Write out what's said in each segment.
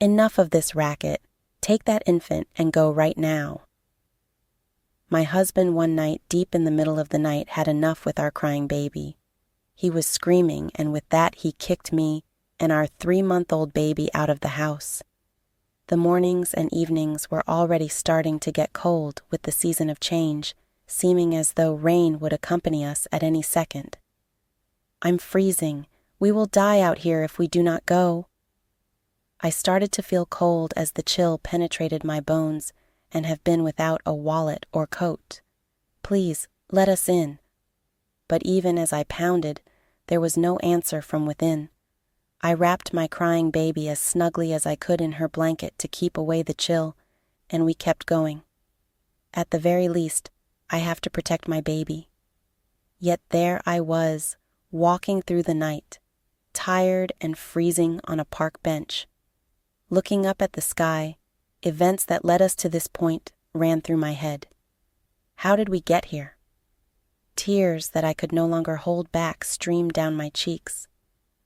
Enough of this racket. Take that infant and go right now. My husband one night, deep in the middle of the night, had enough with our crying baby. He was screaming, and with that he kicked me and our 3-month-old baby out of the house. The mornings and evenings were already starting to get cold with the season of change, seeming as though rain would accompany us at any second. I'm freezing. We will die out here if we do not go. I started to feel cold as the chill penetrated my bones and have been without a wallet or coat. Please, let us in. But even as I pounded, there was no answer from within. I wrapped my crying baby as snugly as I could in her blanket to keep away the chill, and we kept going. At the very least, I have to protect my baby. Yet there I was, walking through the night, tired and freezing on a park bench. Looking up at the sky, events that led us to this point ran through my head. How did we get here? Tears that I could no longer hold back streamed down my cheeks.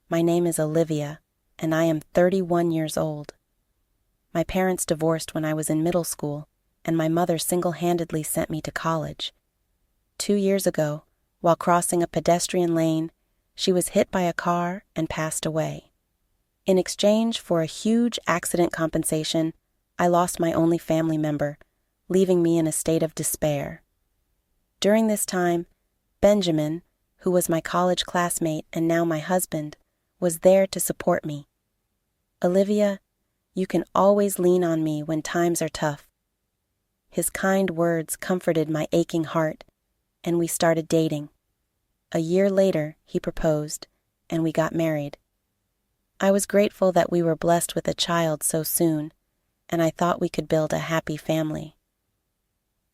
My name is Olivia, and I am 31 years old. My parents divorced when I was in middle school, and my mother single-handedly sent me to college. 2 years ago, while crossing a pedestrian lane, she was hit by a car and passed away. In exchange for a huge accident compensation, I lost my only family member, leaving me in a state of despair. During this time, Benjamin, who was my college classmate and now my husband, was there to support me. Olivia, you can always lean on me when times are tough. His kind words comforted my aching heart, and we started dating. A year later, he proposed, and we got married. I was grateful that we were blessed with a child so soon, and I thought we could build a happy family.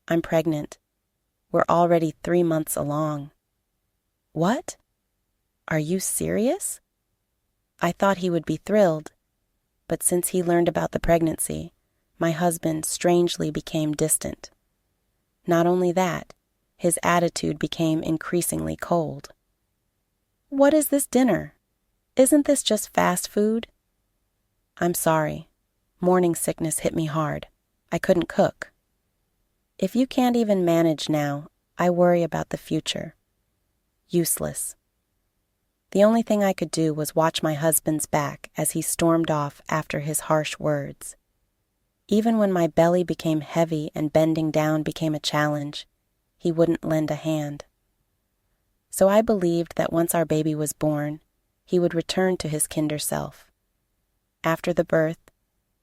I'm pregnant. We're already 3 months along. What? Are you serious? I thought he would be thrilled, but since he learned about the pregnancy, my husband strangely became distant. Not only that, his attitude became increasingly cold. What is this dinner? Isn't this just fast food? I'm sorry. Morning sickness hit me hard. I couldn't cook. If you can't even manage now, I worry about the future. Useless. The only thing I could do was watch my husband's back as he stormed off after his harsh words. Even when my belly became heavy and bending down became a challenge, he wouldn't lend a hand. So I believed that once our baby was born, he would return to his kinder self. After the birth,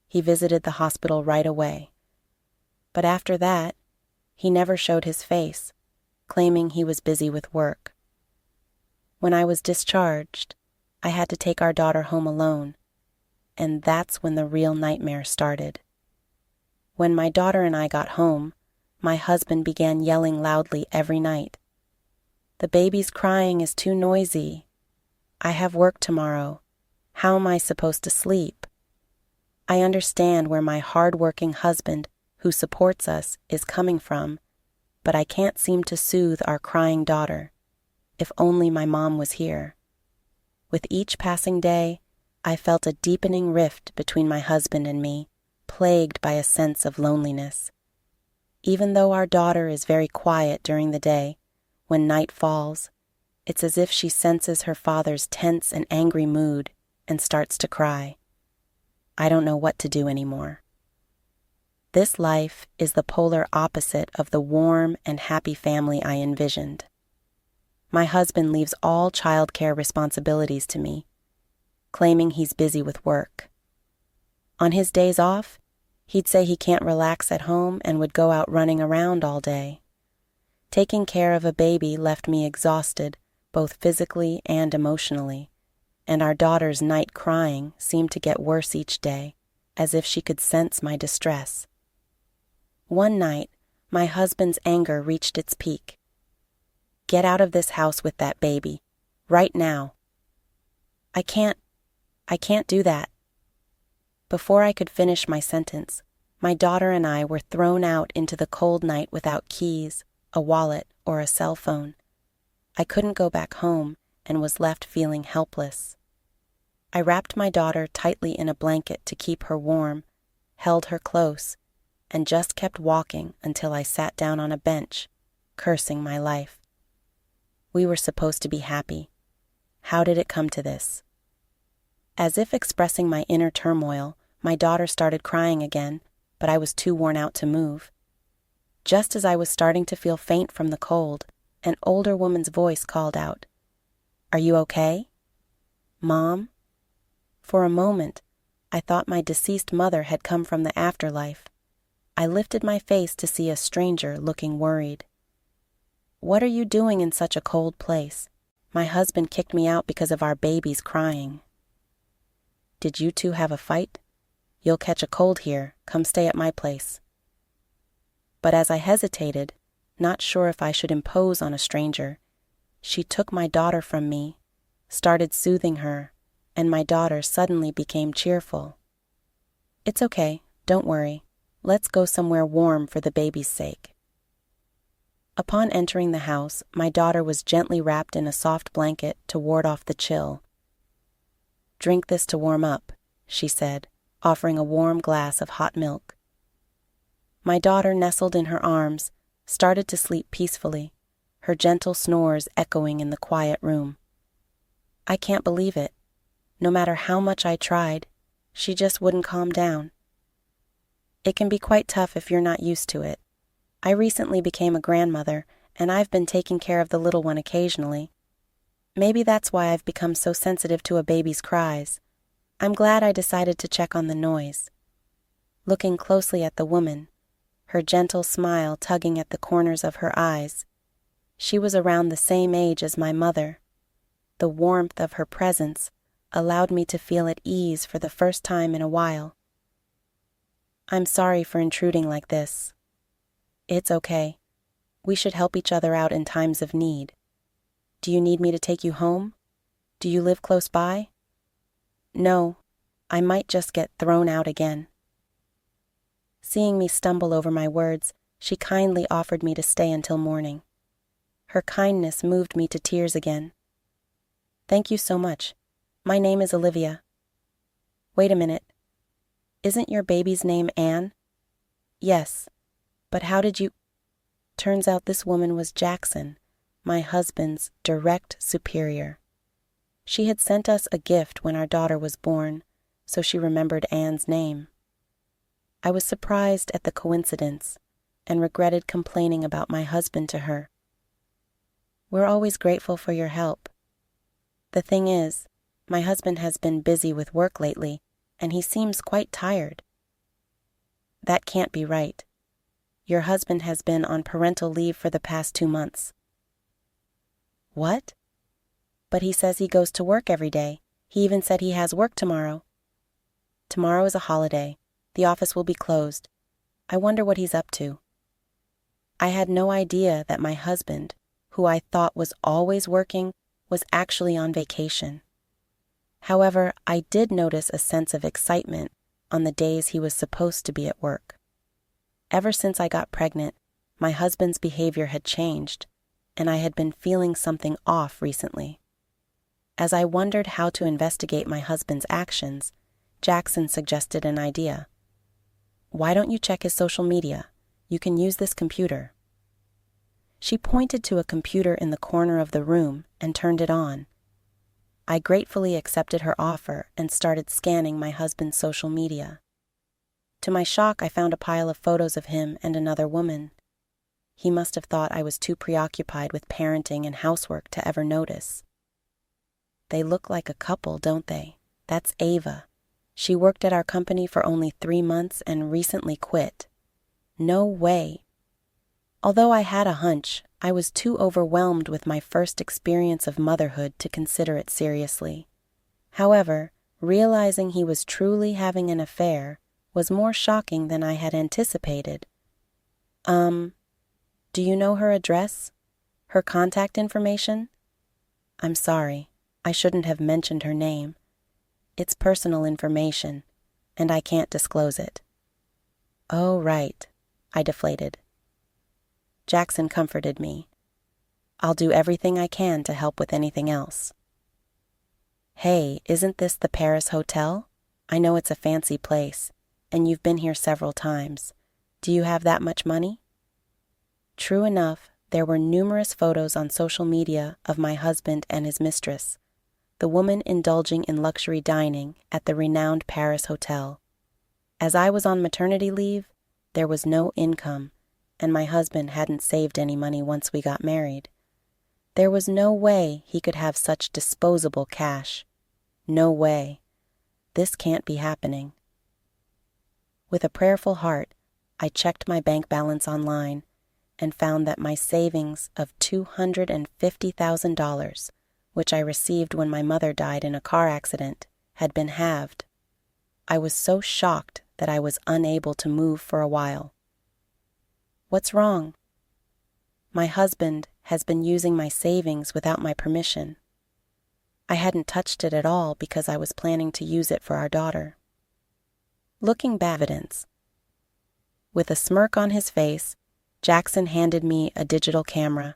he visited the hospital right away. But after that, he never showed his face, claiming he was busy with work. When I was discharged, I had to take our daughter home alone, and that's when the real nightmare started. When my daughter and I got home, my husband began yelling loudly every night. The baby's crying is too noisy. I have work tomorrow. How am I supposed to sleep? I understand where my hard-working husband, who supports us, is coming from, but I can't seem to soothe our crying daughter. If only my mom was here. With each passing day, I felt a deepening rift between my husband and me, plagued by a sense of loneliness. Even though our daughter is very quiet during the day, when night falls, it's as if she senses her father's tense and angry mood and starts to cry. I don't know what to do anymore. This life is the polar opposite of the warm and happy family I envisioned. My husband leaves all childcare responsibilities to me, claiming he's busy with work. On his days off, he'd say he can't relax at home and would go out running around all day. Taking care of a baby left me exhausted, both physically and emotionally, and our daughter's night crying seemed to get worse each day, as if she could sense my distress. One night, my husband's anger reached its peak. Get out of this house with that baby, right now. I can't do that. Before I could finish my sentence, my daughter and I were thrown out into the cold night without keys, a wallet, or a cell phone. I couldn't go back home and was left feeling helpless. I wrapped my daughter tightly in a blanket to keep her warm, held her close, and just kept walking until I sat down on a bench, cursing my life. We were supposed to be happy. How did it come to this? As if expressing my inner turmoil, my daughter started crying again, but I was too worn out to move. Just as I was starting to feel faint from the cold, an older woman's voice called out, "Are you okay? Mom?" For a moment, I thought my deceased mother had come from the afterlife. I lifted my face to see a stranger looking worried. "What are you doing in such a cold place? My husband kicked me out because of our babies crying." "Did you two have a fight? You'll catch a cold here. Come stay at my place." But as I hesitated, not sure if I should impose on a stranger, she took my daughter from me, started soothing her, and my daughter suddenly became cheerful. "It's okay, don't worry. Let's go somewhere warm for the baby's sake." Upon entering the house, my daughter was gently wrapped in a soft blanket to ward off the chill. "Drink this to warm up," she said, offering a warm glass of hot milk. My daughter nestled in her arms, started to sleep peacefully, her gentle snores echoing in the quiet room. I can't believe it. No matter how much I tried, she just wouldn't calm down. It can be quite tough if you're not used to it. I recently became a grandmother, and I've been taking care of the little one occasionally. Maybe that's why I've become so sensitive to a baby's cries. I'm glad I decided to check on the noise. Looking closely at the woman, her gentle smile tugging at the corners of her eyes, she was around the same age as my mother. The warmth of her presence allowed me to feel at ease for the first time in a while. "I'm sorry for intruding like this." "It's okay. We should help each other out in times of need. Do you need me to take you home? Do you live close by?" "No, I might just get thrown out again." Seeing me stumble over my words, she kindly offered me to stay until morning. Her kindness moved me to tears again. "Thank you so much. My name is Olivia." "Wait a minute. Isn't your baby's name Anne?" "Yes. But how did you—" Turns out this woman was Jackson, my husband's direct superior. She had sent us a gift when our daughter was born, so she remembered Anne's name. I was surprised at the coincidence and regretted complaining about my husband to her. "We're always grateful for your help. The thing is, my husband has been busy with work lately, and he seems quite tired." "That can't be right. Your husband has been on parental leave for the past 2 months." "What?" "But he says he goes to work every day. He even said he has work tomorrow." "Tomorrow is a holiday. The office will be closed. I wonder what he's up to." I had no idea that my husband, who I thought was always working, was actually on vacation. However, I did notice a sense of excitement on the days he was supposed to be at work. Ever since I got pregnant, my husband's behavior had changed, and I had been feeling something off recently. As I wondered how to investigate my husband's actions, Jackson suggested an idea. "Why don't you check his social media? You can use this computer." She pointed to a computer in the corner of the room and turned it on. I gratefully accepted her offer and started scanning my husband's social media. To my shock, I found a pile of photos of him and another woman. He must have thought I was too preoccupied with parenting and housework to ever notice. "They look like a couple, don't they? That's Ava. She worked at our company for only 3 months and recently quit." No way. Although I had a hunch, I was too overwhelmed with my first experience of motherhood to consider it seriously. However, realizing he was truly having an affair was more shocking than I had anticipated. Do you know her address? Her contact information?" "I'm sorry. I shouldn't have mentioned her name. It's personal information, and I can't disclose it." "Oh, right," I deflated. Jackson comforted me. "I'll do everything I can to help with anything else." "Hey, isn't this the Paris Hotel? I know it's a fancy place, and you've been here several times. Do you have that much money?" True enough, there were numerous photos on social media of my husband and his mistress, the woman indulging in luxury dining at the renowned Paris Hotel. As I was on maternity leave, there was no income, and my husband hadn't saved any money once we got married. There was no way he could have such disposable cash. No way. This can't be happening. With a prayerful heart, I checked my bank balance online and found that my savings of $250,000, which I received when my mother died in a car accident, had been halved. I was so shocked that I was unable to move for a while. "What's wrong?" "My husband has been using my savings without my permission. I hadn't touched it at all because I was planning to use it for our daughter." Looking back, evidence. With a smirk on his face, Jackson handed me a digital camera.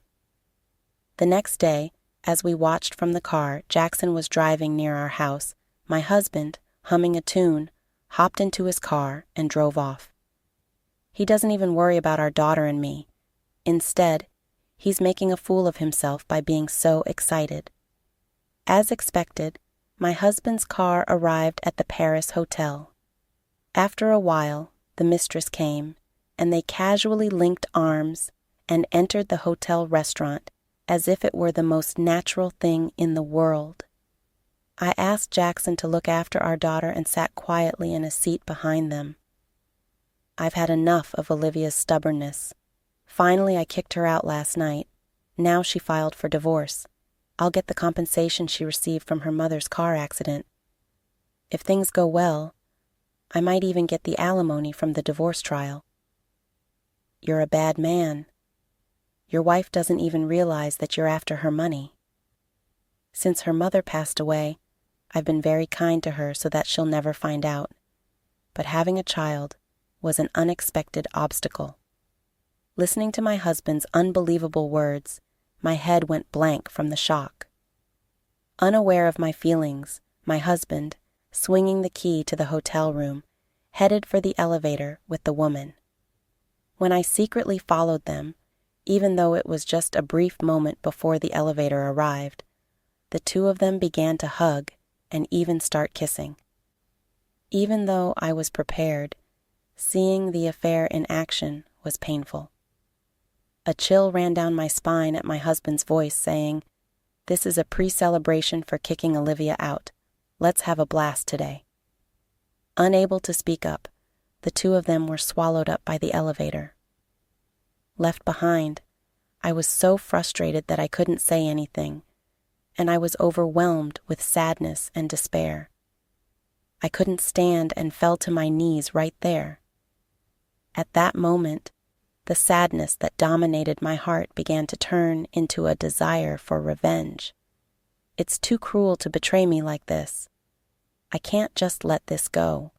The next day, as we watched from the car Jackson was driving near our house, my husband, humming a tune, hopped into his car and drove off. He doesn't even worry about our daughter and me. Instead, he's making a fool of himself by being so excited. As expected, my husband's car arrived at the Paris Hotel. After a while, the mistress came, and they casually linked arms and entered the hotel restaurant as if it were the most natural thing in the world. I asked Jackson to look after our daughter and sat quietly in a seat behind them. I've had enough of Olivia's stubbornness. Finally, I kicked her out last night. Now she filed for divorce. I'll get the compensation she received from her mother's car accident. If things go well, I might even get the alimony from the divorce trial. You're a bad man. Your wife doesn't even realize that you're after her money. Since her mother passed away, I've been very kind to her so that she'll never find out. But having a child was an unexpected obstacle. Listening to my husband's unbelievable words, my head went blank from the shock. Unaware of my feelings, my husband, swinging the key to the hotel room, headed for the elevator with the woman. When I secretly followed them, even though it was just a brief moment before the elevator arrived, the two of them began to hug and even start kissing. Even though I was prepared, seeing the affair in action was painful. A chill ran down my spine at my husband's voice saying, "This is a pre-celebration for kicking Olivia out. Let's have a blast today." Unable to speak up, the two of them were swallowed up by the elevator. Left behind, I was so frustrated that I couldn't say anything, and I was overwhelmed with sadness and despair. I couldn't stand and fell to my knees right there. At that moment, the sadness that dominated my heart began to turn into a desire for revenge. It's too cruel to betray me like this. I can't just let this go.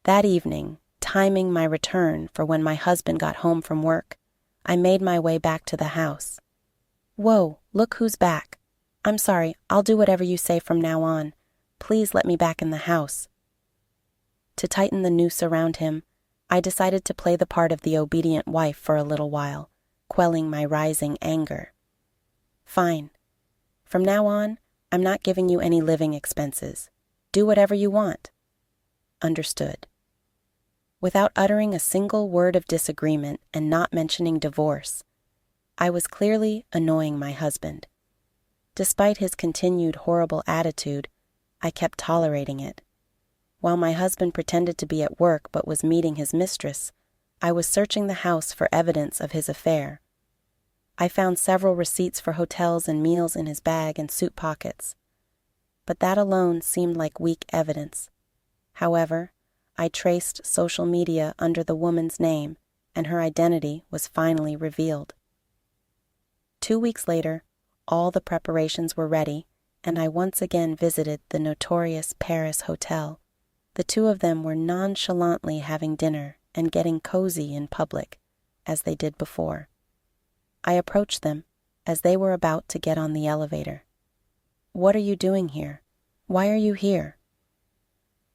That evening, timing my return for when my husband got home from work, I made my way back to the house. "Whoa, look who's back. I'm sorry, I'll do whatever you say from now on. Please let me back in the house." To tighten the noose around him, I decided to play the part of the obedient wife for a little while, quelling my rising anger. "Fine. From now on, I'm not giving you any living expenses. Do whatever you want." "Understood." Without uttering a single word of disagreement and not mentioning divorce, I was clearly annoying my husband. Despite his continued horrible attitude, I kept tolerating it. While my husband pretended to be at work but was meeting his mistress, I was searching the house for evidence of his affair. I found several receipts for hotels and meals in his bag and suit pockets, but that alone seemed like weak evidence. However, I traced social media under the woman's name, and her identity was finally revealed. 2 weeks later, all the preparations were ready, and I once again visited the notorious Paris Hotel. The two of them were nonchalantly having dinner and getting cozy in public, as they did before. I approached them as they were about to get on the elevator. "What are you doing here?" Why are you here?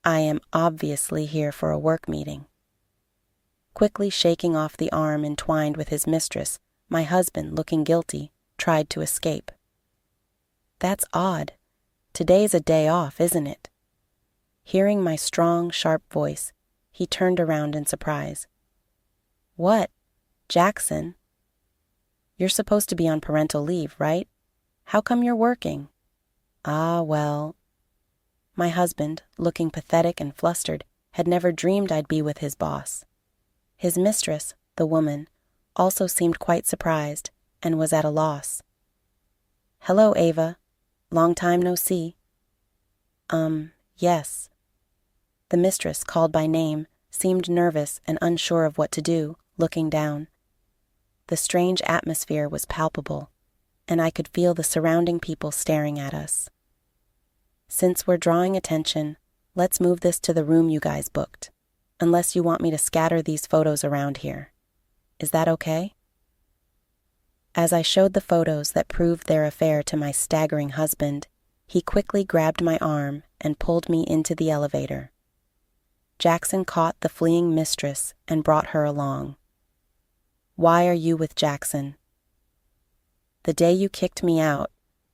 I am obviously here for a work meeting. Quickly shaking off the arm entwined with his mistress, my husband, looking guilty, tried to escape. That's odd. Today's a day off, isn't it? Hearing my strong, sharp voice, he turned around in surprise. What? Jackson? You're supposed to be on parental leave, right? How come you're working? Ah, well. My husband, looking pathetic and flustered, had never dreamed I'd be with his boss. His mistress, the woman, also seemed quite surprised and was at a loss. Hello, Ava. Long time no see. Yes. The mistress, called by name, seemed nervous and unsure of what to do, looking down. The strange atmosphere was palpable, and I could feel the surrounding people staring at us. Since we're drawing attention, let's move this to the room you guys booked, unless you want me to scatter these photos around here. Is that okay? As I showed the photos that proved their affair to my staggering husband, he quickly grabbed my arm and pulled me into the elevator. Jackson caught the fleeing mistress and brought her along. Why are you with Jackson? The day you kicked me out,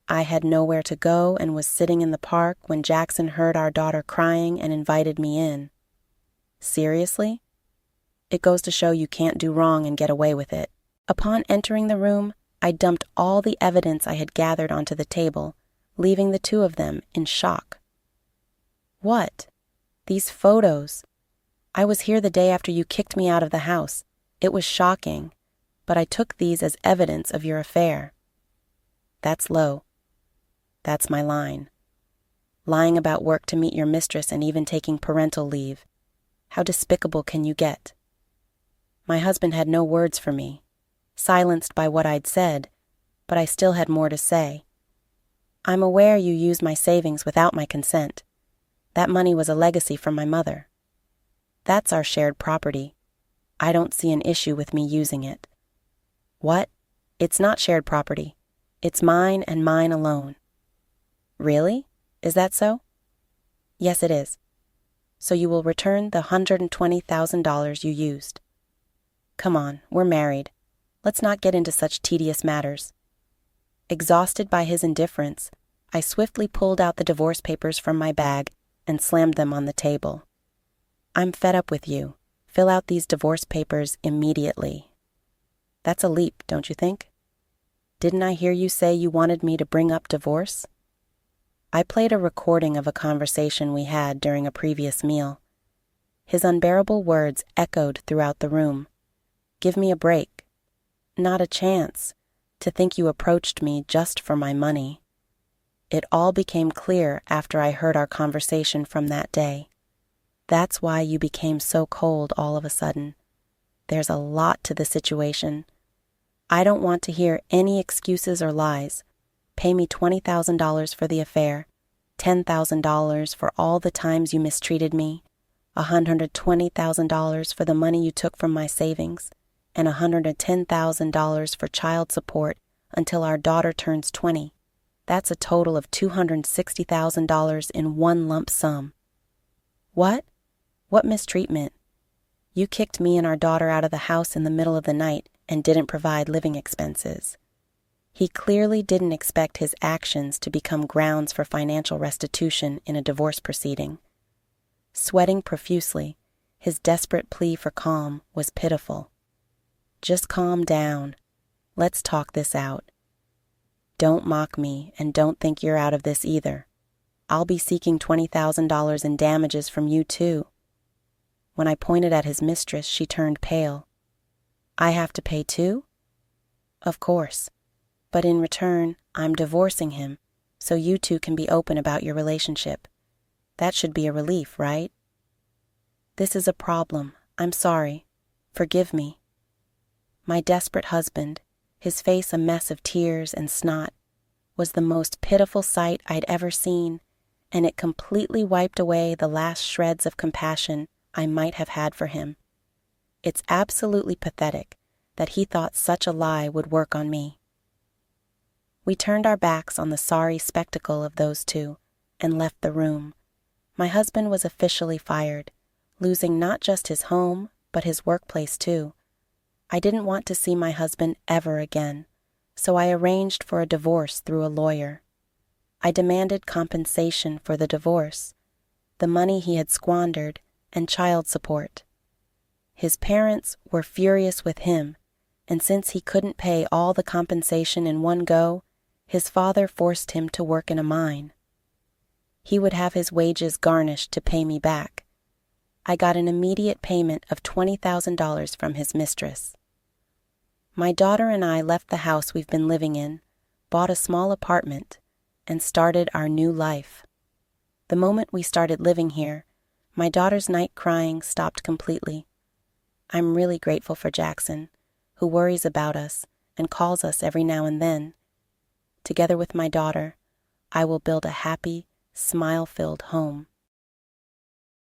I had nowhere to go and was sitting in the park when Jackson heard our daughter crying and invited me in. Seriously? It goes to show you can't do wrong and get away with it. Upon entering the room, I dumped all the evidence I had gathered onto the table, leaving the two of them in shock. What? These photos. I was here the day after you kicked me out of the house. It was shocking, but I took these as evidence of your affair. That's low. That's my line. Lying about work to meet your mistress and even taking parental leave. How despicable can you get? My husband had no words for me, silenced by what I'd said, but I still had more to say. I'm aware you used my savings without my consent. That money was a legacy from my mother. That's our shared property. I don't see an issue with me using it. What? It's not shared property. It's mine and mine alone. Really? Is that so? Yes, it is. So you will return the $120,000 you used. Come on, we're married. Let's not get into such tedious matters. Exhausted by his indifference, I swiftly pulled out the divorce papers from my bag and slammed them on the table. I'm fed up with you. Fill out these divorce papers immediately. That's a leap, don't you think? Didn't I hear you say you wanted me to bring up divorce? I played a recording of a conversation we had during a previous meal. His unbearable words echoed throughout the room. Give me a break. Not a chance. To think you approached me just for my money. It all became clear after I heard our conversation from that day. That's why you became so cold all of a sudden. There's a lot to the situation. I don't want to hear any excuses or lies. Pay me $20,000 for the affair, $10,000 for all the times you mistreated me, $120,000 for the money you took from my savings, and $110,000 for child support until our daughter turns 20. That's a total of $260,000 in one lump sum. What? What mistreatment? You kicked me and our daughter out of the house in the middle of the night and didn't provide living expenses. He clearly didn't expect his actions to become grounds for financial restitution in a divorce proceeding. Sweating profusely, his desperate plea for calm was pitiful. Just calm down. Let's talk this out. Don't mock me and don't think you're out of this either. I'll be seeking $20,000 in damages from you too. When I pointed at his mistress, she turned pale. I have to pay too? Of course. But in return, I'm divorcing him, so you two can be open about your relationship. That should be a relief, right? This is a problem. I'm sorry. Forgive me. My desperate husband, his face a mess of tears and snot, was the most pitiful sight I'd ever seen, and it completely wiped away the last shreds of compassion I might have had for him. It's absolutely pathetic that he thought such a lie would work on me. We turned our backs on the sorry spectacle of those two, and left the room. My husband was officially fired, losing not just his home, but his workplace too. I didn't want to see my husband ever again, so I arranged for a divorce through a lawyer. I demanded compensation for the divorce, the money he had squandered, and child support. His parents were furious with him, and since he couldn't pay all the compensation in one go, his father forced him to work in a mine. He would have his wages garnished to pay me back. I got an immediate payment of $20,000 from his mistress. My daughter and I left the house we've been living in, bought a small apartment, and started our new life. The moment we started living here, my daughter's night crying stopped completely. I'm really grateful for Jackson, who worries about us and calls us every now and then. Together with my daughter, I will build a happy, smile-filled home.